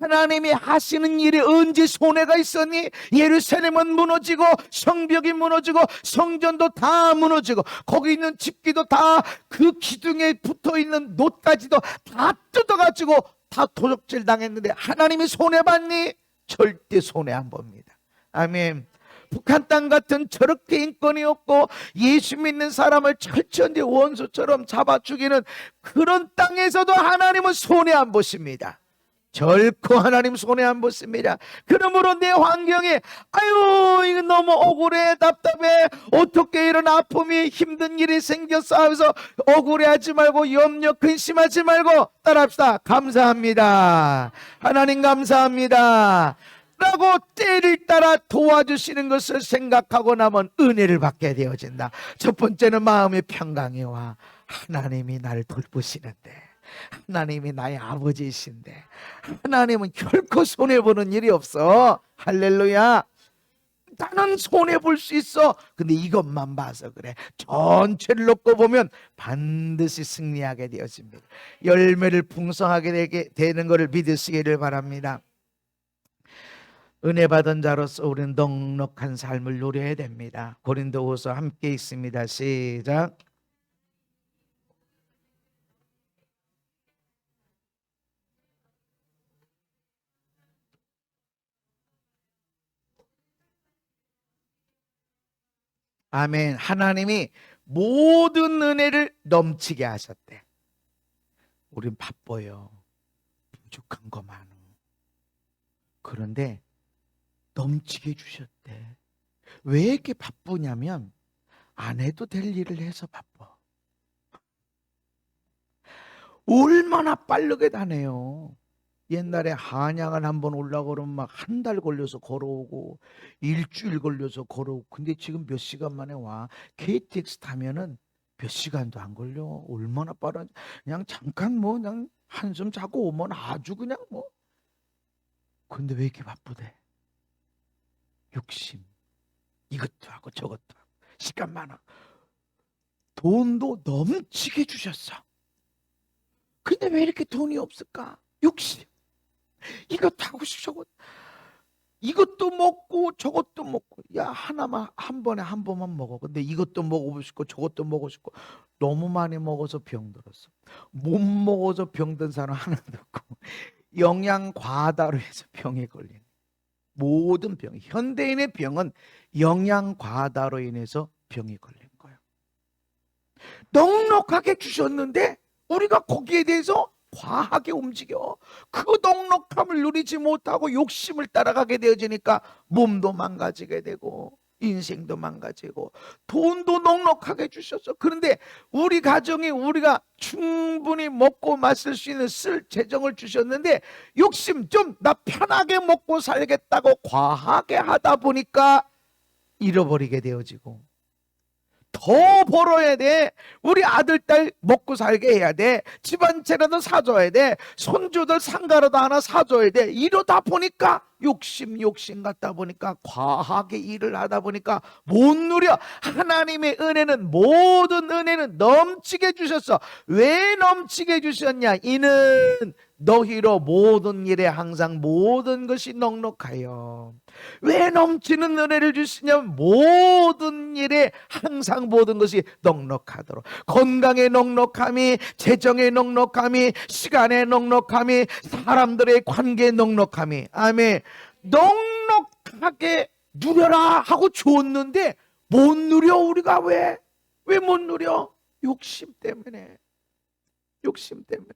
하나님이 하시는 일이 언제 손해가 있었니? 예루살렘은 무너지고, 성벽이 무너지고, 성전도 다 무너지고, 거기 있는 집기도 다, 그 기둥에 붙어있는 놋까지도 다 뜯어가지고 다 도적질 당했는데 하나님이 손해봤니? 절대 손해 안 봅니다. 아멘. 북한 땅 같은 저렇게 인권이 없고 예수 믿는 사람을 철저히 원수처럼 잡아 죽이는 그런 땅에서도 하나님은 손해 안 보십니다. 결코 하나님 손해 안 보십니다. 그러므로 내 환경에 아유 이거 너무 억울해, 답답해, 어떻게 이런 아픔이, 힘든 일이 생겼어 하면서 억울해하지 말고 염려 근심하지 말고 따라합시다. 감사합니다. 하나님 감사합니다 라고 때를 따라 도와주시는 것을 생각하고 나면 은혜를 받게 되어진다. 첫 번째는 마음의 평강이 와. 하나님이 나를 돌보시는데, 하나님이 나의 아버지이신데, 하나님은 결코 손해보는 일이 없어. 할렐루야. 나는 손해볼 수 있어. 근데 이것만 봐서 그래. 전체를 놓고 보면 반드시 승리하게 되어집니다. 열매를 풍성하게 되는 것을 믿으시기를 바랍니다. 은혜 받은 자로서 우리는 넉넉한 삶을 누려야 됩니다. 고린도후서 함께 읽습니다. 시작. 아멘. 하나님이 모든 은혜를 넘치게 하셨대. 우린 바빠요. 부족한 거 많어. 그런데 넘치게 주셨대. 왜 이렇게 바쁘냐면 안 해도 될 일을 해서 바빠. 얼마나 빠르게 다녀요. 옛날에 한양을 한번 올라고 그러면 막 한 달 걸려서 걸어오고 일주일 걸려서 걸어오고, 근데 지금 몇 시간 만에 와. KTX 타면은 몇 시간도 안 걸려. 얼마나 빠른, 그냥 잠깐 뭐 그냥 한숨 자고 오면 아주 그냥 뭐. 근데 왜 이렇게 바쁘대? 욕심. 이것도 하고 저것도 하고 시간 많아. 돈도 넘치게 주셨어. 근데 왜 이렇게 돈이 없을까? 욕심. 이것 하고 저것, 이것도 먹고 저것도 먹고. 야, 하나만 한 번에 한 번만 먹어. 근데 이것도 먹고 싶고 저것도 먹고 싶고. 너무 많이 먹어서 병들었어. 못 먹어서 병든 사람 하나도 없고, 영양 과다로 해서 병에 걸린 모든 병, 현대인의 병은 영양 과다로 인해서 병이 걸린 거예요. 넉넉하게 주셨는데 우리가 거기에 대해서 과하게 움직여. 그 넉넉함을 누리지 못하고 욕심을 따라가게 되어지니까 몸도 망가지게 되고 인생도 망가지고. 돈도 넉넉하게 주셨어. 그런데 우리 가정이, 우리가 충분히 먹고 마실 수 있는 쓸 재정을 주셨는데 욕심, 좀 나 편하게 먹고 살겠다고 과하게 하다 보니까 잃어버리게 되어지고, 더 벌어야 돼. 우리 아들 딸 먹고 살게 해야 돼. 집안채라도 사줘야 돼. 손주들 상가라도 하나 사줘야 돼. 이러다 보니까 욕심 갖다 보니까 과하게 일을 하다 보니까 못 누려. 하나님의 은혜는, 모든 은혜는 넘치게 주셨어. 왜 넘치게 주셨냐? 이는 너희로 모든 일에 항상 모든 것이 넉넉하여. 왜 넘치는 은혜를 주시냐면 모든 일에 항상 모든 것이 넉넉하도록. 건강의 넉넉함이, 재정의 넉넉함이, 시간의 넉넉함이, 사람들의 관계의 넉넉함이. 아멘. 넉넉하게 누려라 하고 줬는데 못 누려. 우리가 왜 못 누려? 욕심 때문에. 욕심 때문에.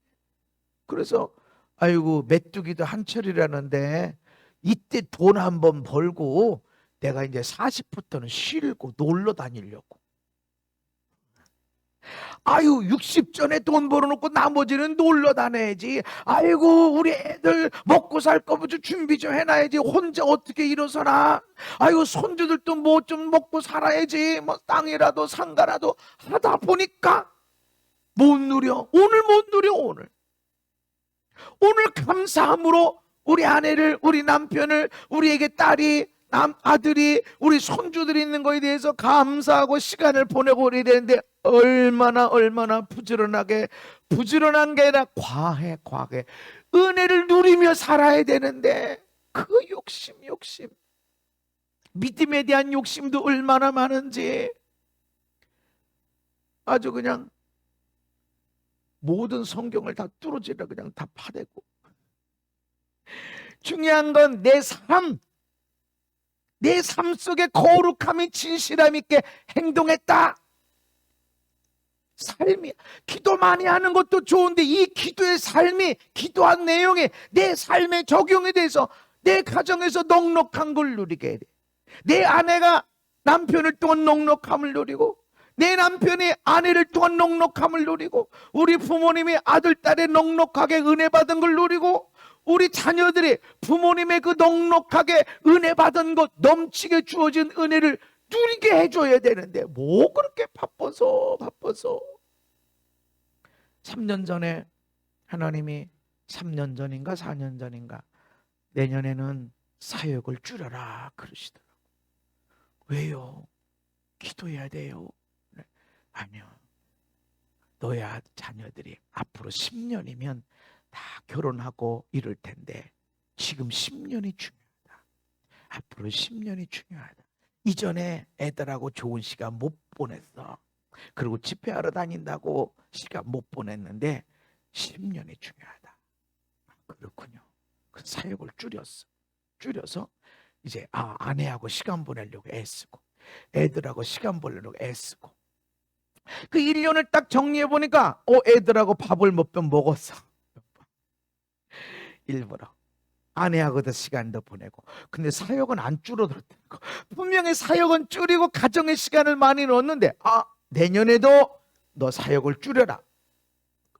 그래서 아이고 메뚜기도 한철이라는데, 이때 돈 한번 벌고 내가 이제 40부터는 쉬고 놀러 다니려고. 아유 60 전에 돈 벌어놓고 나머지는 놀러 다녀야지. 아이고 우리 애들 먹고 살 거부터 준비 좀 해놔야지. 혼자 어떻게 일어서나. 아이고 손주들도 뭐 좀 먹고 살아야지. 뭐 땅이라도 상가라도 하다 보니까 못 누려. 오늘 못 누려. 오늘 감사함으로 우리 아내를, 우리 남편을, 우리에게 딸이, 아들이, 우리 손주들이 있는 거에 대해서 감사하고 시간을 보내고 그래야 되는데 얼마나 부지런한 게 아니라 과해. 은혜를 누리며 살아야 되는데 그 욕심. 믿음에 대한 욕심도 얼마나 많은지. 아주 그냥 모든 성경을 다 뚫어지라 그냥 다 파대고 중요한 건 내 삶 속에 거룩함이 진실함 있게 행동했다. 삶이, 기도 많이 하는 것도 좋은데 이 기도의 삶이, 기도한 내용이 내 삶에 적용이 돼서 내 가정에서 넉넉한 걸 누리게 돼. 내 아내가 남편을 통한 넉넉함을 누리고, 내 남편이 아내를 통한 넉넉함을 누리고, 우리 부모님이 아들, 딸의 넉넉하게 은혜 받은 걸 누리고, 우리 자녀들이 부모님의 그 넉넉하게 은혜 받은 것, 넘치게 주어진 은혜를 누리게 해줘야 되는데 뭐 그렇게 바빠서 3년 전에 하나님이 3년 전인가 4년 전인가 내년에는 사역을 줄여라 그러시더라고요. 왜요? 기도해야 돼요. 아니요. 너의 자녀들이 앞으로 10년이면 다 결혼하고 이럴 텐데 지금 10년이 중요하다. 앞으로 10년이 중요하다. 이전에 애들하고 좋은 시간 못 보냈어. 그리고 집회하러 다닌다고 시간 못 보냈는데 10년이 중요하다. 그렇군요. 그 사역을 줄여서 이제 아내하고 시간 보내려고 애쓰고 애들하고 시간 보내려고 애쓰고 그 1년을 딱 정리해 보니까 애들하고 밥을 몇 번 먹었어. 일부러 아내하고도 시간도 보내고. 근데 사역은 안 줄어들었다는 거. 분명히 사역은 줄이고 가정의 시간을 많이 넣었는데 내년에도 너 사역을 줄여라.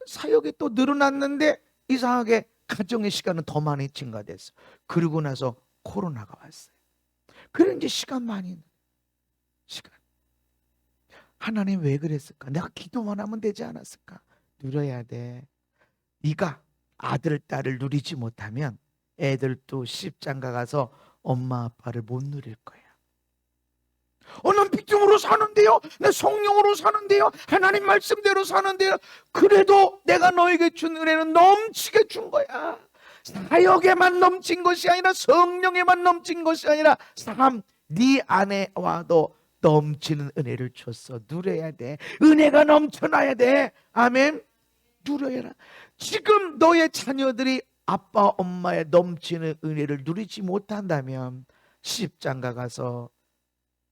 사역이 또 늘어났는데 이상하게 가정의 시간은 더 많이 증가됐어. 그러고 나서 코로나가 왔어요. 그래 이제 시간 많이 시간. 하나님 왜 그랬을까? 내가 기도만 하면 되지 않았을까? 누려야 돼. 네가 아들, 딸을 누리지 못하면 애들도 시집장가 가서 엄마 아빠를 못 누릴 거야. 난 믿음으로 사는데요, 내 성령으로 사는데요, 하나님 말씀대로 사는데요. 그래도 내가 너에게 준 은혜는 넘치게 준 거야. 사역에만 넘친 것이 아니라 성령에만 넘친 것이 아니라 네 안에와도 넘치는 은혜를 줬어. 누려야 돼. 은혜가 넘쳐나야 돼. 아멘. 누려야. 지금 너의 자녀들이 아빠 엄마의 넘치는 은혜를 누리지 못한다면 시집장가 가서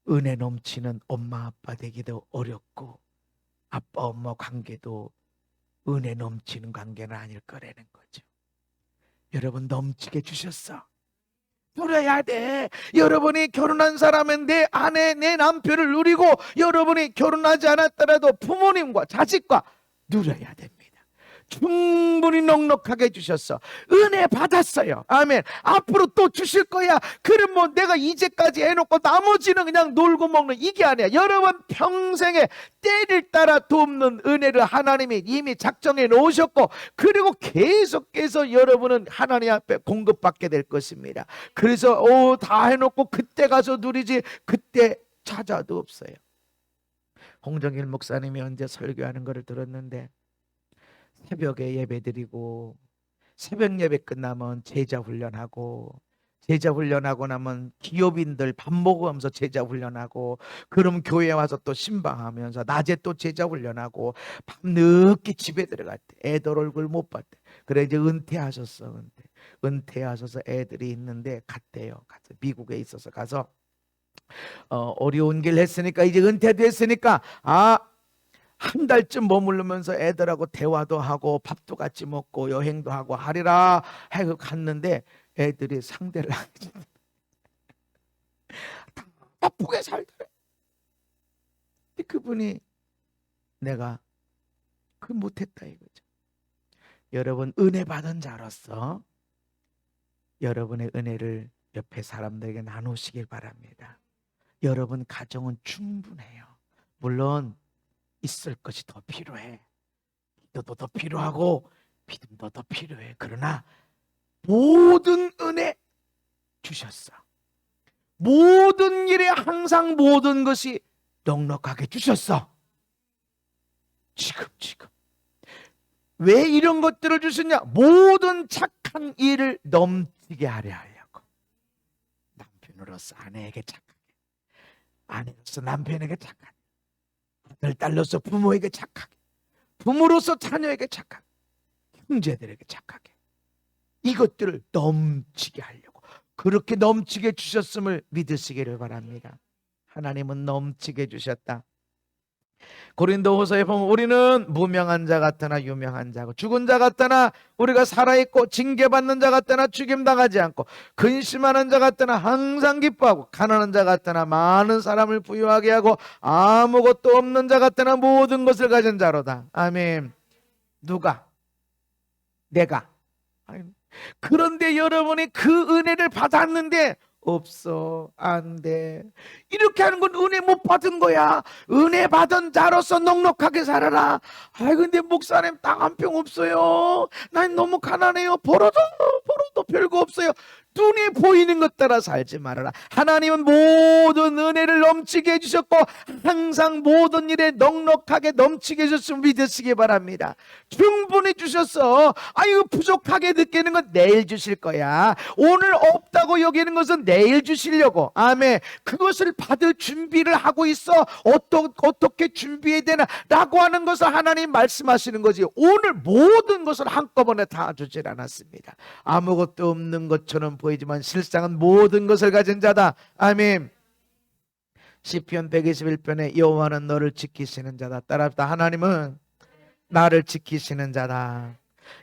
은혜 넘치는 엄마 아빠 되기도 어렵고 아빠 엄마 관계도 은혜 넘치는 관계는 아닐 거라는 거죠. 여러분 넘치게 주셨어. 누려야 돼. 여러분이 결혼한 사람은 내 아내, 내 남편을 누리고 여러분이 결혼하지 않았더라도 부모님과 자식과 누려야 됩니다. 충분히 넉넉하게 주셨어. 은혜 받았어요. 아멘. 앞으로 또 주실 거야. 그럼 뭐 내가 이제까지 해놓고 나머지는 그냥 놀고 먹는 이게 아니야. 여러분 평생에 때를 따라 돕는 은혜를 하나님이 이미 작정해 놓으셨고 그리고 계속해서 여러분은 하나님 앞에 공급받게 될 것입니다. 그래서 다 해놓고 그때 가서 누리지 그때 찾아도 없어요. 홍정일 목사님이 언제 설교하는 것을 들었는데 새벽에 예배드리고 새벽 예배 끝나면 제자 훈련하고 제자 훈련하고 나면 기업인들 밥 먹으면서 제자 훈련하고 그럼 교회 와서 또 신방하면서 낮에 또 제자 훈련하고 밤늦게 집에 들어갈 때 애들 얼굴 못 봤대. 그래 이제 은퇴하셨어. 은퇴하셔서 애들이 있는데 갔대요. 가서 미국에 있어서 가서 어려운 길 했으니까 이제 은퇴도 했으니까 한 달쯤 머무르면서 애들하고 대화도 하고 밥도 같이 먹고 여행도 하고 하리라 하고 갔는데 애들이 상대를 하지 바쁘게 살더래. 그분이 내가 못했다 이거죠. 여러분 은혜 받은 자로서 여러분의 은혜를 옆에 사람들에게 나누시길 바랍니다. 여러분 가정은 충분해요. 물론 있을 것이 더 필요해. 기도도 더 필요하고 믿음도 더 필요해. 그러나 모든 은혜 주셨어. 모든 일에 항상 모든 것이 넉넉하게 주셨어. 지금 왜 이런 것들을 주셨냐? 모든 착한 일을 넘치게 하려 하려고. 남편으로서 아내에게 착하게, 아내로서 남편에게 착하게, 아들 딸로서 부모에게 착하게, 부모로서 자녀에게 착하게, 형제들에게 착하게. 이것들을 넘치게 하려고 그렇게 넘치게 주셨음을 믿으시기를 바랍니다. 하나님은 넘치게 주셨다. 고린도후서에 보면 우리는 무명한 자 같으나 유명한 자고 죽은 자 같으나 우리가 살아있고 징계받는 자 같으나 죽임당하지 않고 근심하는 자 같으나 항상 기뻐하고 가난한 자 같으나 많은 사람을 부유하게 하고 아무것도 없는 자 같으나 모든 것을 가진 자로다. 아멘. 누가? 내가. 그런데 여러분이 그 은혜를 받았는데 없어, 안 돼. 이렇게 하는 건 은혜 못 받은 거야. 은혜 받은 자로서 넉넉하게 살아라. 근데 목사님 땅 한 평 없어요. 난 너무 가난해요. 벌어도 별거 없어요. 눈에 보이는 것 따라 살지 말아라. 하나님은 모든 은혜를 넘치게 해주셨고 항상 모든 일에 넉넉하게 넘치게 해줬으면 믿으시기 바랍니다. 충분히 주셨어. 부족하게 느끼는 건 내일 주실 거야. 오늘 없다고 여기는 것은 내일 주시려고. 아멘. 그것을 받을 준비를 하고 있어. 어떻게 준비해야 되나 라고 하는 것을 하나님 말씀하시는 거지. 오늘 모든 것을 한꺼번에 다 주질 않았습니다. 아무것도 없는 것처럼 보이지만 실상은 모든 것을 가진 자다. 아멘. 시편 121편에 여호와는 너를 지키시는 자다. 따라합시다. 하나님은 나를 지키시는 자다.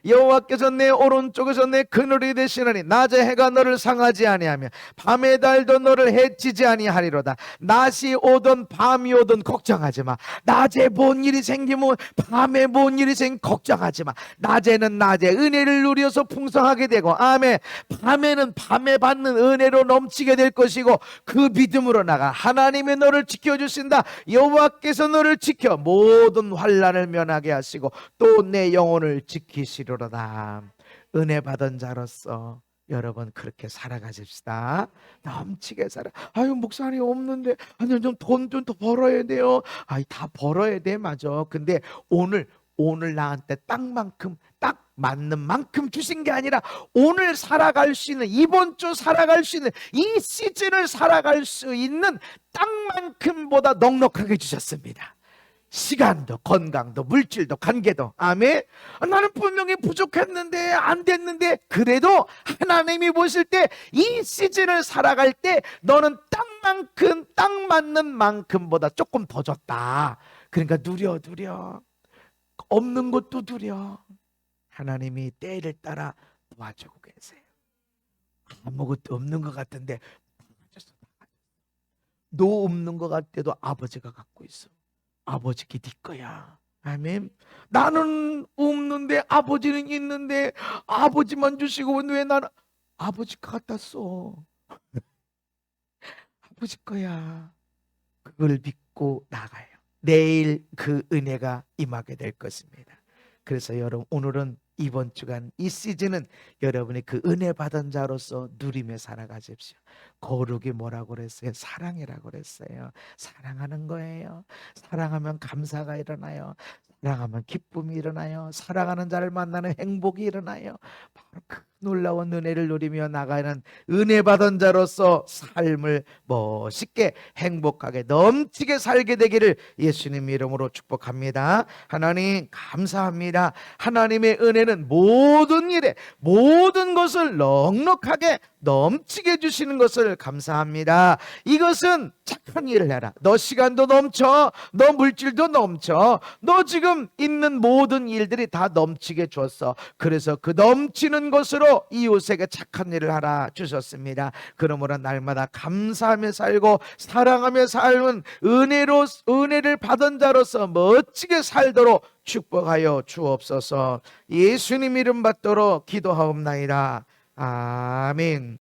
여호와께서 내 오른쪽에서 내 그늘이 되시느니 낮에 해가 너를 상하지 아니하며 밤의 달도 너를 해치지 아니하리로다. 낮이 오든 밤이 오든 걱정하지 마. 낮에 뭔 일이 생기면 밤에 뭔 일이 생기면 걱정하지 마. 낮에는 낮에 은혜를 누려서 풍성하게 되고 아멘. 밤에는 밤에 받는 은혜로 넘치게 될 것이고 그 믿음으로 나가. 하나님이 너를 지켜주신다. 여호와께서 너를 지켜 모든 환난을 면하게 하시고 또 내 영혼을 지키시리로다. 은혜 받은 자로서 여러분 그렇게 살아가십시다. 넘치게 살아. 목사님 없는데 돈 좀 더 벌어야 돼요. 다 벌어야 돼. 맞아. 근데 오늘 나한테 딱 맞는 만큼 주신 게 아니라 오늘 살아갈 수 있는, 이번 주 살아갈 수 있는, 이 시즌을 살아갈 수 있는 땅만큼보다 넉넉하게 주셨습니다. 시간도 건강도 물질도 관계도. 아멘. 나는 분명히 부족했는데 안 됐는데 그래도 하나님이 보실 때 이 시즌을 살아갈 때 너는 땅만큼 딱 맞는 만큼보다 조금 더 줬다. 그러니까 누려. 없는 것도 누려. 하나님이 때를 따라 도와주고 계세요. 아무것도 없는 것 같은데 너 없는 것 같아도 아버지가 갖고 있어. 아버지께 네 거야. 아멘. 나는 없는데 아버지는 있는데 아버지만 주시고 왜 나는 아버지 갖다 써. 아버지 거야. 그걸 믿고 나가요. 내일 그 은혜가 임하게 될 것입니다. 그래서 여러분 오늘은 이번 주간 이 시즌은 여러분이 그 은혜 받은 자로서 누리며 살아가십시오. 거룩이 뭐라고 그랬어요? 사랑이라고 그랬어요. 사랑하는 거예요. 사랑하면 감사가 일어나요. 사랑하면 기쁨이 일어나요. 사랑하는 자를 만나는 행복이 일어나요. 바로 그 놀라운 은혜를 누리며 나가는 은혜 받은 자로서 삶을 멋있게 행복하게 넘치게 살게 되기를 예수님 이름으로 축복합니다. 하나님 감사합니다. 하나님의 은혜는 모든 일에 모든 것을 넉넉하게 넘치게 주시는 것을 감사합니다. 이것은 착한 일을 해라. 너 시간도 넘쳐, 너 물질도 넘쳐, 너 지금 있는 모든 일들이 다 넘치게 줬어. 그래서 그 넘치는 것으로 이웃에게 착한 일을 하라 주셨습니다. 그러므로 날마다 감사하며 살고 사랑하며 살는 은혜를 받은 자로서 멋지게 살도록 축복하여 주옵소서. 예수님 이름 받도록 기도하옵나이다. 아멘.